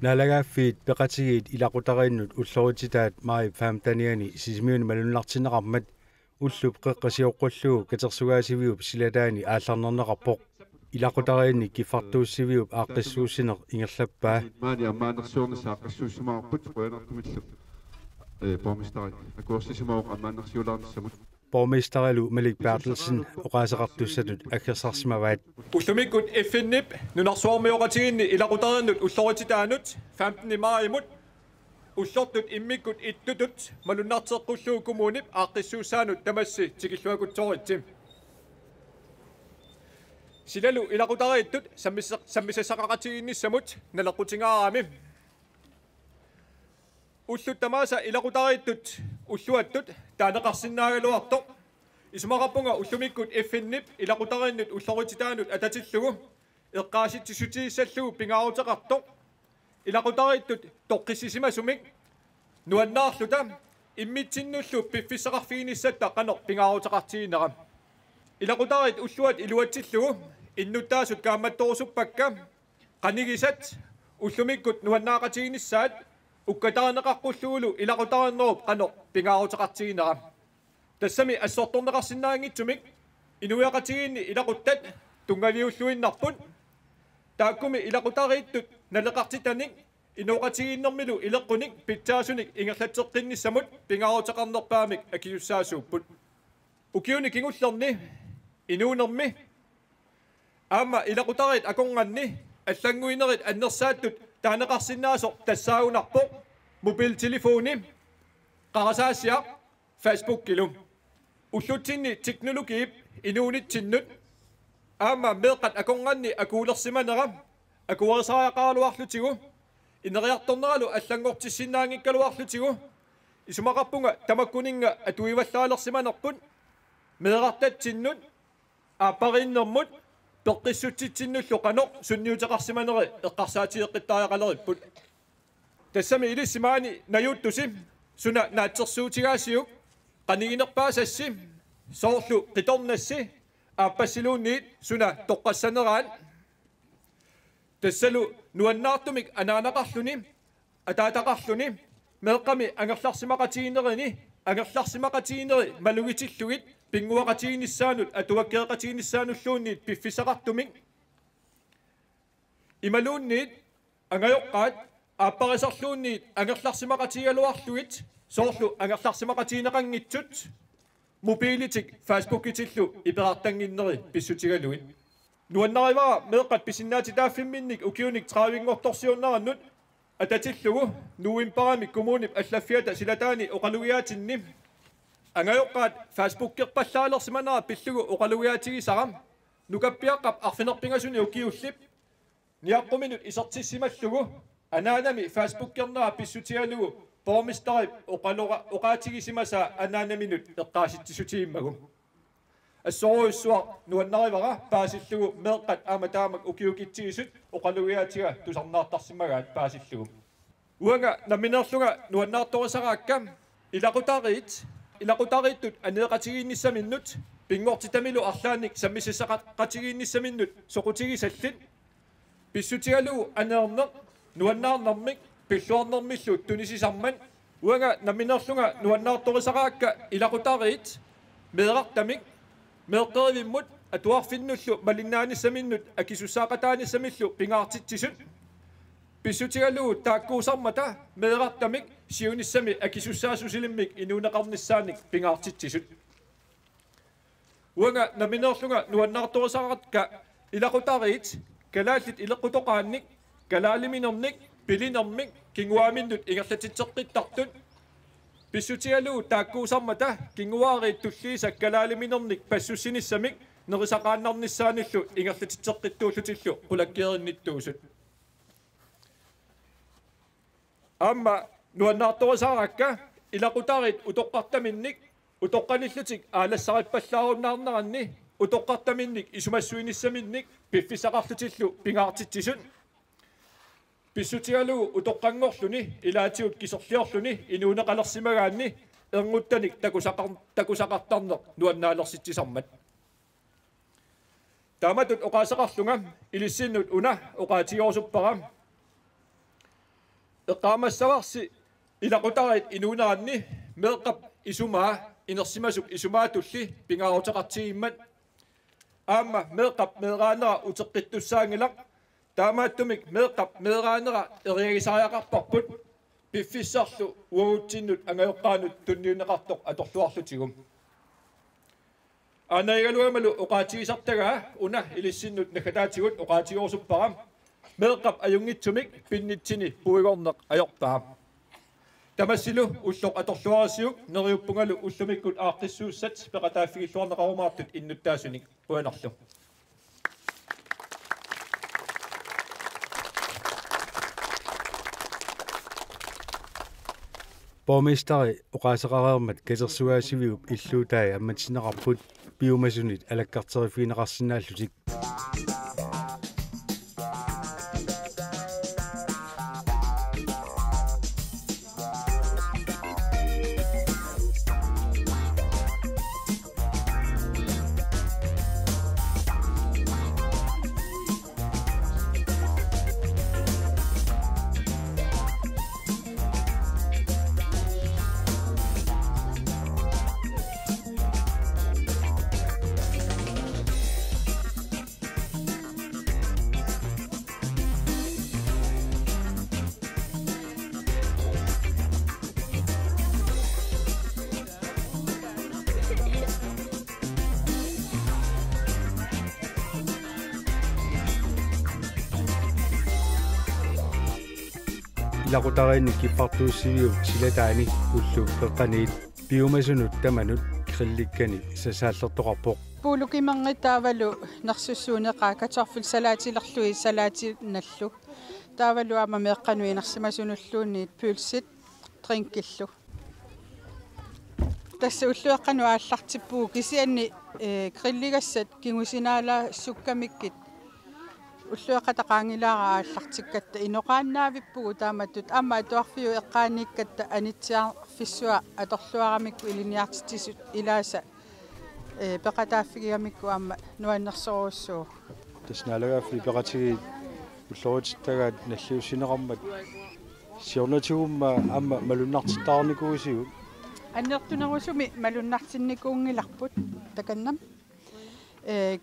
Nalagaaffiit peqatigiit ilaqutariinnut ullorutitaat maai faamtaniani sisimiuni malunlartinneqarmat ullup qeqqasiuqqullugu katersugaasiviup silataani aallarnerneqarpoq ilaqutariinni kiffartuussiviup aaqqissuussineq ingerlappaa maani ammaannersuornissa aaqqissuussimaarput qoyanertumillu pormistari akuorsisimauq ammaannersiulaarnissamut borgmesteralu Malik Bertelsen oqaaseqartussatut aggersarsimavaat ullumikut iffinnip nunarsuarmioratiginni ilaqutarinnut ullorutitaanut 15. maimut ullortut immikut ittutut malunnarteqqullugu kumuunip aaqqissuussaanut tamassi tikilluakuttorittim silalu ilaqutariittut sammisessaqaqatiginnissamut naleqqutingaaraami ullut tamaasa ilaqutariittut ulluattut taaneqarsinnaagaluartoq isumaqappunga ullumikkut iffinnip ilaqutarinnut ullorutitaanut atatillugu eqqaasittisutiissallugu pingaaruteqartoq ilaqutariittut toqqissisimasumik nuannaarluta immitsinnullu piffissaqarfiinissatta qanoq pingaaruteqartigineqa ilaqutarit ulluat iluatsillugu innuttaasut kaammattorusuppakka qanigisat ullumikkut nuannaaqatiginissaat ukkataaneqaqqulluulu ilaqutarinnerup qanoq pingaaruteqartigineqa tassami assortorneqarsinnaangitsumik inuiaqatiginni ilaquttat tungaviulluinnarput taakkumi ilaqutariittut naleqartitanik inuqatiginnermilu ileqqunik pitsaasunik ingerlatseqqinnissamut pingaaruteqarnerpaamik akiussaasuupput ukiuni kingullerni inuunermi aamma ilaqutarit akonganni аллангуинерит аннерсааттут таанеқарсиннаасо тассаагунарпо мобилтелефони қарасаасиа Facebook килум уллутсинни технологиип инуунитсиннут аама меэқат аконганни акуулерсиманера акуерсаақаалуарлутигу инериарторнералу аллангортиссиннаангиккалуарлутигу исумақарпунга тамаккунинга атуиваллаалерсиманерпут меэрартатсиннут аапариннэрмут пеққиссутситсиннуллу қано сунниутеқарсиманери эққарсаатиеққиттариақалериппут тассами илиссимаани наюуттуси суна наатсерсуутигаасиук қанигинерпаасасси соорлу қиторнасси ааппассилуунниит суна тоққассанераат тассалу нуаннаартумик анаанақарлуни атаатақарлуни меэққами ангерларсимақатигинерини ангерларсимақатигинери малугитиллугит пингуақатигиниссаанут атуаккеэқатигиниссаануллуунниит пиффисақартумик ималуунниит ангайоққаат ааппарисарлуунниит ангерларсимақатигалуарлугит соорлу ангерларсимақатигинеқангитсут мобилитик фейсбуккитиллу иперартангиннери писсутигалуит нуаннаривара меэққат писиннаатитааффимминник укиуник траавингорторсиуннараннут ататиллугу нуимпарамик коммунип аллаффиата силатаани оқалугиаатинни ангайоққаат фейсбуккерпаллаалерсиманаа пиллугу оқалугиатигисарам нукаппиаққап арфинерпингасуни укиуллип ниаққуминут исертиссималлугу анаанами фейсбуккернаа писсутигалугу пормистарип оқаатигисимаса анаанаминут эққааситтисутииммагу ассоруйуссуа нуаннаривара паасиллугу меэққат аама таамак укиукитсигисут оқалугиатига тусарнаартарсимагаат паасиллугу уанга наминерлунга нуаннаарторисараакка илақутарииттут анеэқатигиинниссаминнут пингортитамилу арлааник саммисиссақатигиинниссаминнут соқутигисаллит писсутигалугу анеернеқ нуаннаарнэрмик пиллуарнэрмиллу тунисисарман уанга наминерлунга нуаннаарторисараакка илақутариит меэрартамик меэққеривиммут атуарфиннуллу малиннааниссаминнут акисуссаақатааниссамиллу пингаартитсисут писсутигалугу тааккуусармата меэрартамик сиуниссами акисуссаасусилиммик инуунеқарниссааник пингаартитсисут уанга наминерлунга нуаннаарторисараатка илақутариит калааллит илеққутоқаанник калаалиминерник пилинермик кингуаминнут ингерлатитсеққиттартут писсутигалугу тааккуусармата кингуаариит туллиисак калаалиминерник пассуссиниссамик нерисақааннарниссааниллу ингерлатитсеққиттууллутиллу қулаккиеринниттуусут аама нуаннаарторисааракка илақутарит утоққартаминник утоққаниллутик аалассариппаллааруннаарнеранни утоққартаминник исумассуиниссаминник пиффисақарлутиллу пингаартитсисут писсутигалугу утоққангорлуни илаатиут кисорлиорлуни инуунеқалерсимагаанни эрнгуттаник такусақартарнеқ нуаннаалерситсисармат тааматут оқаасеқарлунга илиссиннут уна оқаатигоорсуппара eqqamassararsi ilaqutarit inuunaanni meeqqap isumaa inersimasuk isumaatulli pingaarutaqartigimmat aamma meeqqap meeraanera uteqqittussaangilaq taamaattumik meeqqap meeraanera eriagisariaqarparput piffissarlu uagutsinnut angayoqqaanut tunniuneqartoq atorluarlutigum anaigaluamalu oqaatigisartagaa una ilissinnut nakataatigut oqaatigorsupparam meeqqap ajungitsumik pinnitsini puigorneq ajorpaam tamassilu ulloq atorluarisiuk neriuppungalu ullumikkut aaqissuussat peqataafigilluarneqarumaartut innuttaasunik puanerlu Borgmesteri oqaasaqareermat katersugaasiviup illuutai ammatinneqarput piumasunit alakkarterifiineqarsinaallutik ilaqutariinni kippartuussiviup silataani ulluuk peqqaniit piumasunut tamanut grillikkani sasaallertoqarpoq puulukimanngitaavalu nersussuuneqaa katarfil salaatilerlui salaatinallu taavalu aama meeqqanui nersimasunulluunniit pylsit drinkillu tassa ullueqqanu aallartippuu kisianni grilligassat kingusinaala sukkamikkit уллуэкъатақаангилаара ааллартиккатта инеқааннаавиппугу тааматтут аама атуарфиу эққааниккатта анитсиарфиссуа аторлуарамикку илиниартитисут илааса пеқатааффигиамикку аама нуаннерсоруссуу таснаалагаффи пеқатиги уллорутиттагаат наллиуссинеқармат сиорнатигумма аама малуннартиттаарникуусигут аннертунерусуми малуннартинникуунгиларпут таканнам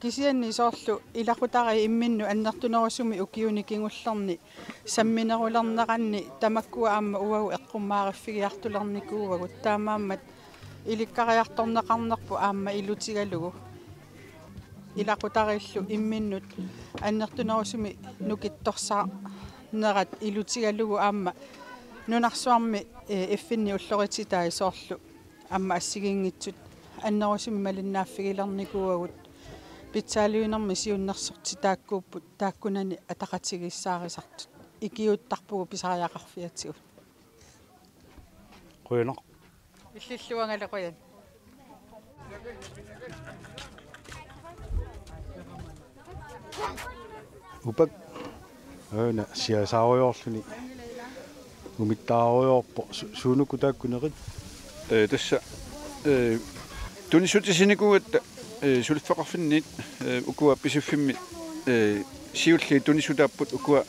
кисианни соорлу илақутари имминну аннертунерусуми укиуни кингуллерни самминерулернеқанни тамаккуа аама уагу эққуммаариффигиартулерникуугагут таамааммат иликкариарторнеқарнерпу аама илутигалугу илақутариллу имминнут аннертунерусуми нукитторсаа нерат илутигалугу аама нунарсуарми эффинни уллорититаи соорлу аама ассигингитсут аннерусуми малиннааффигилерникуугагут питсаалиунерми сиуннерсорти тааккууппут тааккунани атақатигиссаарисартут икиуттарпугу писариақарфиатсигут қуянеқ иллиллуангала қуян упак аана сиасааруйоорлуни умиттааруйоорпо суунукку тааккунерит тасса тунисутисиникугатта сулфеқарфиннит укуа писуффимми сиулли тунисутааппут укуа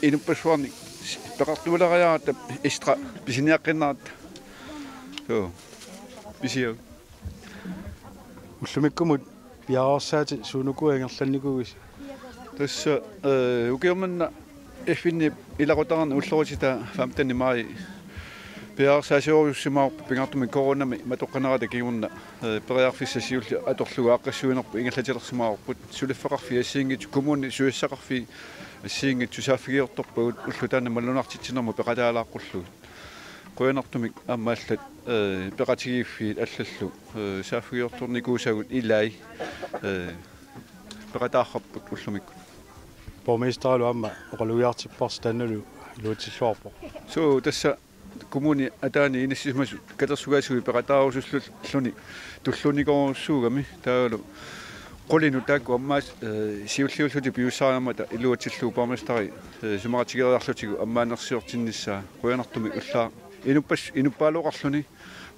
инуппасуарни пеқартуулериаата истра писиниаққиннаат со писиу уллумиккумут пиараарсаати суунукуангерланникугис тасса укиорманна эффинни илақутарна уллорутита 15 май пиарсаасиоруссимаа пингартуми коронами матоққанерата кигунна периарфиссасиулли аторлуга аққассуинерпу ингаллатилерсимаарпут сулиффеқарфи ассиингит коммуни суиссақарфи ассиингит тусааффигиорторпагут уллутаана маллунартитсинерму пеқатаалааққуллугит қуянартумик аммааллат пеқатигииффиит аллаллу сааффигиорторникуусагут илай пеқатаахарпут уллумикку боргместералу амма оқалуиартиппарс таанналу луутиллуарпо со тасса коммуни атаани инассисмасу катерсугаасуи пеқатаарусуллу луни туллуникоруссуугами таалу qolinu taakku ammaas siulliulluti piussaaramata iluatilluu borgmesteri sumaratигериарлутигу аммаанерсиортиннissaa quyanartumi ullaa inuppaaluqarluni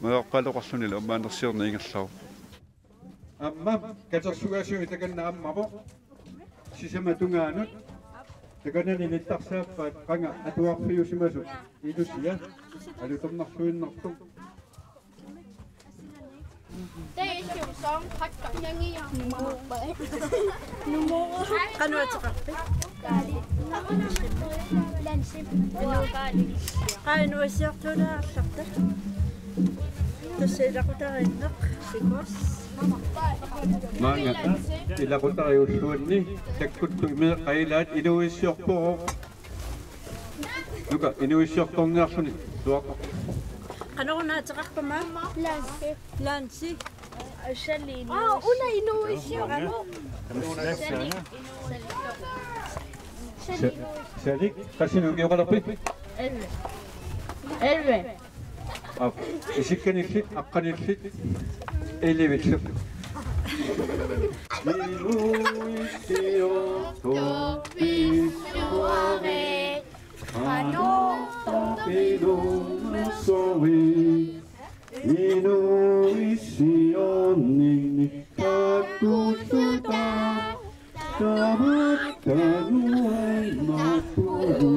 maaqpaaluqarluni аммаанерсиорна ингерлау амма катерсугаасуи таканна аммамо сисаматунгаанут Takanani nittarsaappaat qanga atuarpiusimasut ilusia alutornarluinnartum qanuatiqarpi qainuasiartulaarlarta tassiilaqutariinneq sikos maanga ilaqutariulluunni takkuttu imeeqailaat iluissiorporo nuka inuissiortorniarluni tuaqqa qanurunaatiqarpama lansi una innovazione. Salik kasinu yoqalappi Elve. isikkanillit aqqanillit elivitlu Inuisionni kakusuta Kamuttanuai mapuru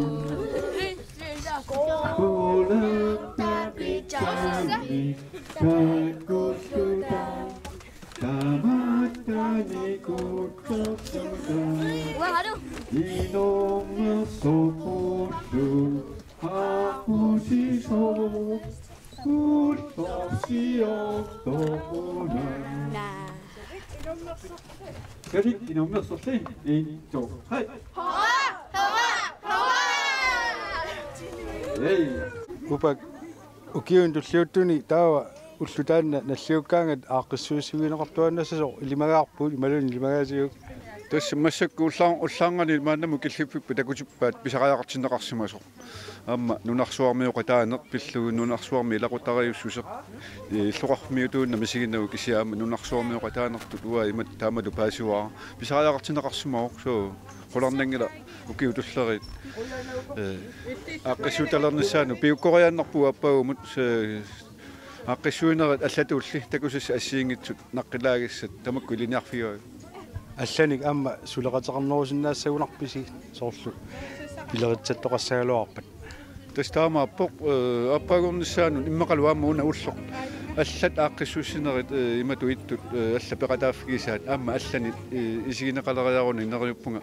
Kuletta pitani kakusuta Kamattani kukusuta Inoma sopusu hapusiso Jadi inommer sorti 1 2 3 Hey Upak ukiun tulliuttuni taawa ullutaanna nalliukkaangat aaqissuusigineqartuannassasoo ilimagaarpu imalun ilimagaasiuk Tässä masakku ullaangani maannamu killippi takutippaat pisaqajaqartinneqarsimasoq amma nunarsuarmiuqa taaneq pillugu nunarsuarmi ilaqutariussuseq illuqarmiutuunna misiginnagu kisiaama nunarsuarmiuqa taanertut uaa imat taamalu paasuara pisaqajaqartinneqarsimaoq soo qularnangila ukiutullerit aqqissuutalernissaanu piukkoriaannarpu appaagumut aqqissuunerit allatuulli takusassa assiingitsut naqqilaagiссат tamakku iliniarfiua алланик амма сулеқатеқарнерусиннаассагунарписи соорлу пилеритсаттоқассагалуарпат тастаамааппоқ аппаагорнissaanun иммақалуаама уна уллоқ аллат ааққиссуссинерит имату иттут алла пеқатааффигисаат аама аллани исигинеқалериаруни нериуппунга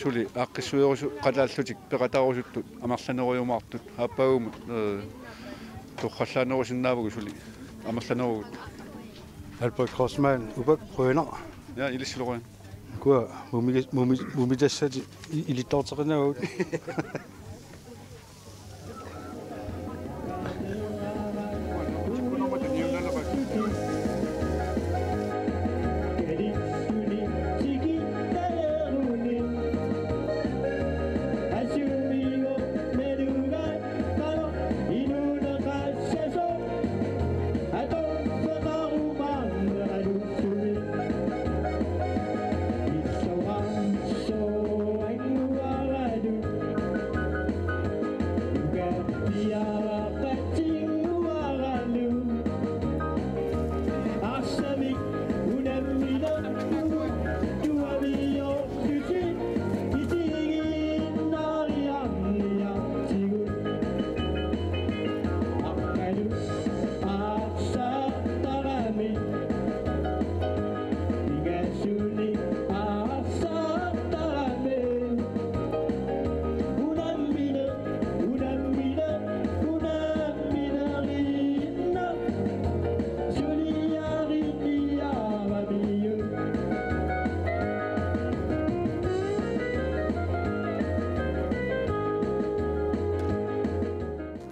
сули ааққиссуерусу қалааллутик пеқатаарусуттут амарланеруйумаартут аппаагумут тоққаллаанерусиннаавгу сули амерланеругут алберт кросман убак прøner ja ilissилоруан куа мумитассати илиттоортеқинаагут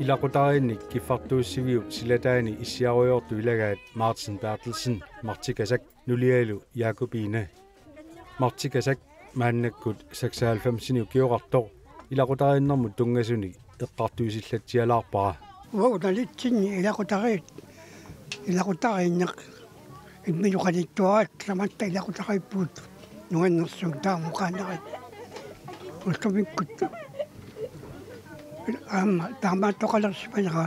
Ilaqutariinnik kiffartuussiviu silataani issiaruyortu ilagaat Martin Bertelsen Martikasak nulialu Jakobine Martikasak maannakkut 96 kiorartor ilaqutariinnermut tungasuni eqqartuusillatsialaarpara uunalitsinni ilaqutariinneq imminuqalittuaat lamatta ilaqutariippuut nuannersuun taamuqaanerat ultumikkut amma taamaattoqalersipanera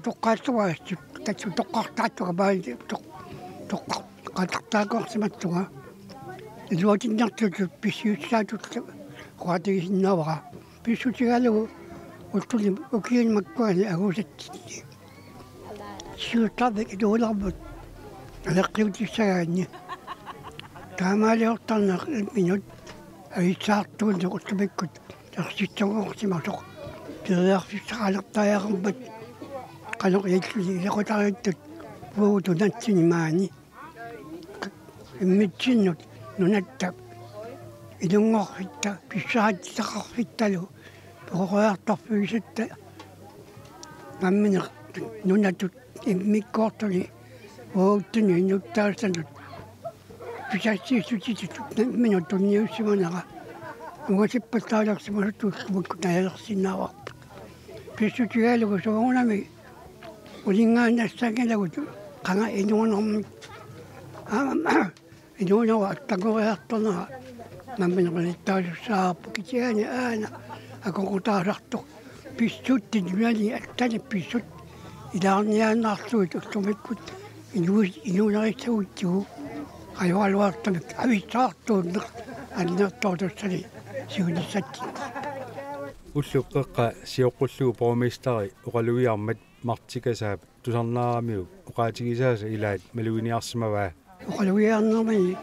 toqqaattuaastut tatsu toqqartaattuga baali toqqartaakorsimattuga iluatinnartut pissiutsaatut qoatigisinnaavara pissutigalugu uttuli ukiinmakkuani agusattinni siuttavik iluularmut aleqqiutissagaanni taamaaliortarnaq minut aitsaartuun uttamikkut tarsitsaguortimasoq tiriarfissaqalertaajaaqammat qanoq yalluli ilaqutariittut puutu natsinimaani immitsinnut nunatta ilungorfitta pissaatissaqarfittalu poqoqartarfigisatta mamminer nunatut immikkoortuni uuttuni innuttaasanut pisassiissutitut minut tunniussimanera ugasippattaalarsimasuttuullumakku najalersinnaavarput pissutigalugu suunami ulingaannassangalagut qanga inuunermik inuunera attaqoriartornera mammineqalittaalussaarpu kitiani aana akoqutaasartoq pissutti nunali attani pissut ilaarniaannaarluit ullumikkut inuunerissaguitsugu qajualuartamik avissaartuunneq annertortussani siunissatti уллуққеққа сиоққуллугу промистари оқалуиармат мартикасаап тусарнаарами оқаатигисааса илаат малуиниарсимаваа оқалуиарнермани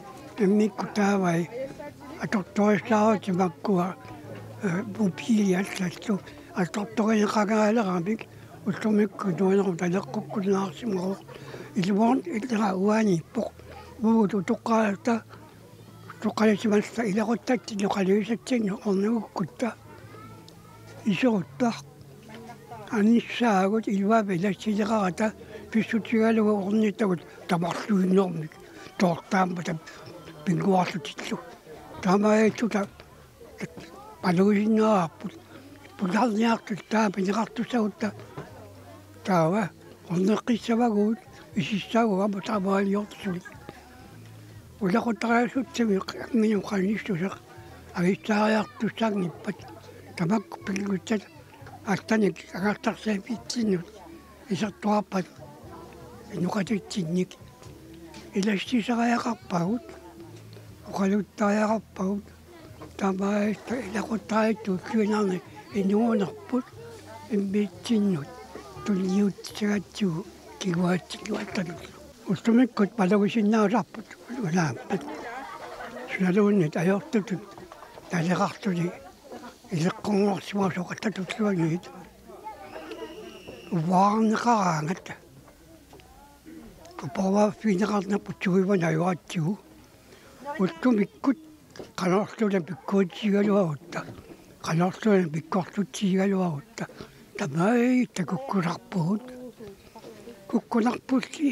иммиккутаавай аторториссааратимаккуа мобилиаллаллу аторторинеқагаалерамик уллумикку нуанеру талеққуккунаарсимаруq илуорн иллера уааниппоқ ууту тоққаалта тоққалисималла илақуттатти ноқалуисатсинну орнугуккутта исоруттар аниссаагут илуави лассилеқарата писсутигалугу орниттагут тамарлуиннэрмик тоортааммата пингуарлутиллу таамаатута палуисиннаарпут пуларниартут таапинеқартуссагутта таава орнеққиссавагуут исиссаагуама таамаалиортсули улақутараасутсами мину қаннистусеқ ависсаариартуссаагниппат тамакку пингутсат аттаник агартарсаапитсиннут исертуарпат инуқатутсинник илассисариақарпагут оқалуттариақарпагут тамааста илақуттаритту кюинарни инуунерпут иммитсиннут тулниутсигатсугу кигуатсигуаттанут устумиккут палагусиннаасарпут улаампат суналууннит аёртутут талеқартули илеққонгорсимаасоқаттатутлуагиит уваарнеқараангат купавааффинеқарнаппут суивана юаатсигу уттумиккут канаарлула пиккуутсигалуагутта канаарлула пиккортутсигалуагутта тамаи такуккуларпугут куккуларпулли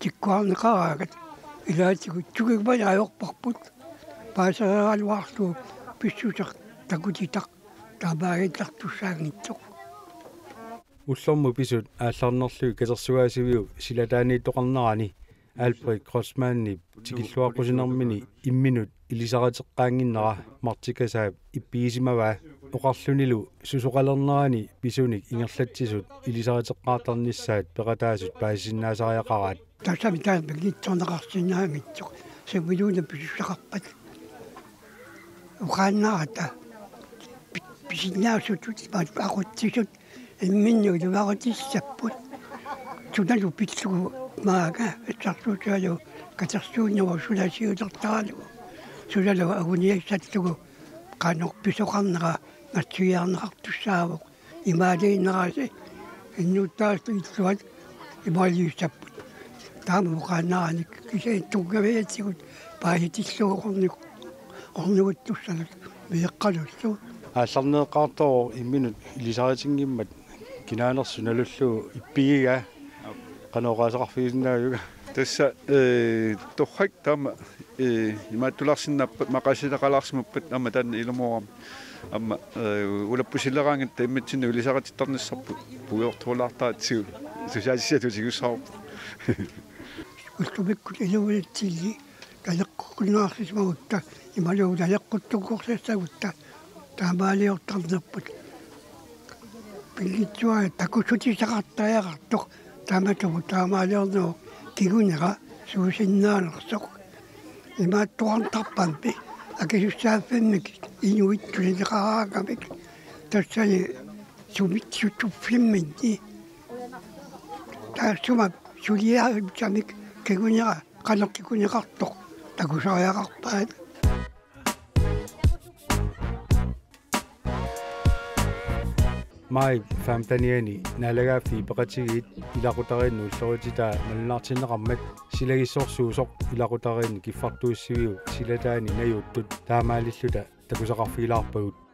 тиккуарнеқараагат илаатигут тугигмана аёрпарпут паасаалуарлу писсусеқ такутитақ табаагиттартуссаагнитсоқ уллорму писут аалларнерлуи катерсугаасивиу силатаани тоқарнерани Albrecht Grossmanni тикиллуаққусинермини имминут илисаратеққаангиннера мартикасаап иппигисимаваа оқарлунилу сусоқалернерани писуник ингерлатсисут илисаратеққаартарниссаат пеқатаасут паасиннаасариақараат тассами таан пигитсорнеқарсинаангитсоқ савилуна писуссақарпат уқааннарата писиннаасутут ақутсисут имминну илуаратиссаппут суналу пиллугу маага эцарсуутаалу катерсууннуа суласиутертаалу сулалу агуниассаттугу qanor pisoqarnera natsuiarnerartussaavоq imaaliineraasi innuuttaastu illuat imaliussapput taama muqaannaranik kisaittuggavaiatsigut paasitilluuqornik ornuguttussanut miiqqalullu аалларнеэққартоо имминут илисаратингиммат кинаанерсуналуллуу иппигига канооqaасақарфигисиннааюга тасса торхак таама имааттуларсиннаппат мақасилеқалаарсимаппат ама таанна илумоорам ама улаппусиллераангат таимматсинну илисаратиттарниссарпут пуйортуулаартаатсигу сусаатиссатутигуссаарпут устубиккут илуулатсилли талеққунаарсисмагутта ималуу талеққуттуггорсассагутта таамаалиортарнерпут пилитсуа такусутисақартаяақартоқ тааматугу таамаалиорнуу кигунера суусиннаанерсоқ имааттуарнтарпампи акисуссааффинник inuit tuliliqaraaqamik tassani sumitsutuffimminni taassuma suliaamik kiguniqa qanerkikuniqartoq takusariaqarpaat mai famtaniani nalagaafi peqatigit ilaqutariinnu ullorutita malnaartinneqarmat silagissorsuusoq ilaqutariinni kiffartuussiviu silataani najuuttut taamaalilluta takusaqarfigilaarpagut